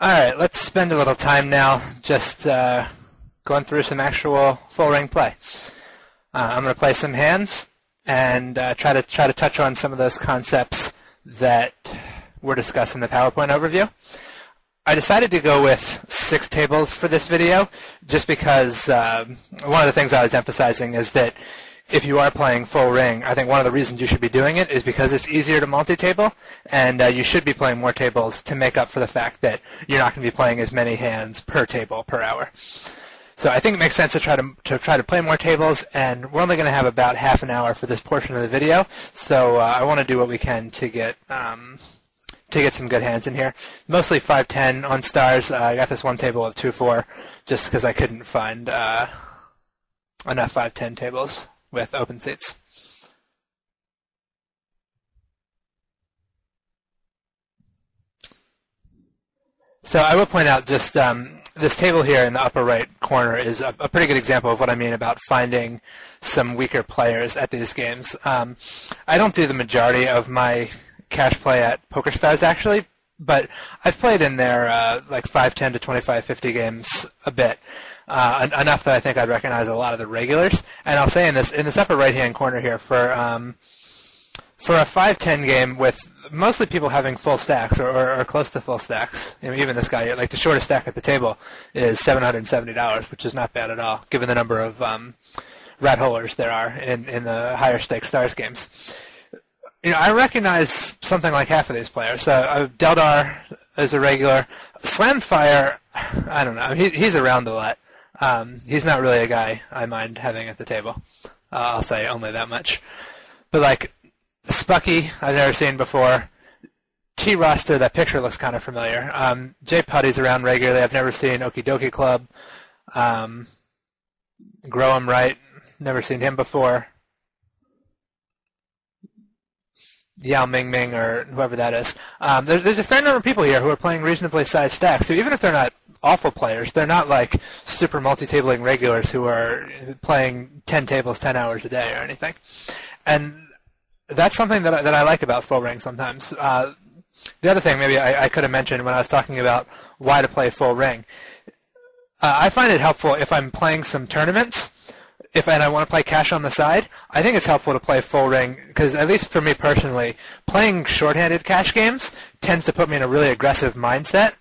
All right, let's spend a little time now just going through some actual full ring play. I'm going to play some hands and try to touch on some of those concepts that were discussed in the PowerPoint overview. I decided to go with 6 tables for this video just because one of the things I was emphasizing is that if you are playing full ring, I think one of the reasons you should be doing it is because it's easier to multi-table, and you should be playing more tables to make up for the fact that you're not going to be playing as many hands per table per hour. So I think it makes sense to try to play more tables, and we're only going to have about half an hour for this portion of the video. So I want to do what we can to get some good hands in here. Mostly 5-10 on stars. I got this one table of 2-4 just because I couldn't find enough 5-10 tables with open seats. So I will point out just this table here in the upper right corner is a pretty good example of what I mean about finding some weaker players at these games. I don't do the majority of my cash play at PokerStars actually, but I've played in there like 5-10 to 25-50 games a bit. Enough that I think I'd recognize a lot of the regulars. And I'll say in this upper right-hand corner here, for a 5-10 game with mostly people having full stacks or close to full stacks, even this guy here, like the shortest stack at the table is $770, which is not bad at all, given the number of rat holers there are in the higher stakes stars games. I recognize something like half of these players. Deldar is a regular. Slamfire, I don't know. He's around a lot. He's not really a guy I mind having at the table. I'll say only that much. But like Spucky, I've never seen before. T-Roster, that picture looks kind of familiar. J Putty's around regularly. I've never seen Okie Dokie Club. Graham Wright, never seen him before. Yao Ming Ming or whoever that is. There's a fair number of people here who are playing reasonably sized stacks. So even if they're not awful players, they're not like super multi-tabling regulars who are playing 10 tables 10 hours a day or anything. And that's something that I like about full ring sometimes. The other thing maybe I could have mentioned when I was talking about why to play full ring, I find it helpful if I'm playing some tournaments. And I want to play cash on the side, I think it's helpful to play full ring because, at least for me personally, playing shorthanded cash games tends to put me in a really aggressive mindset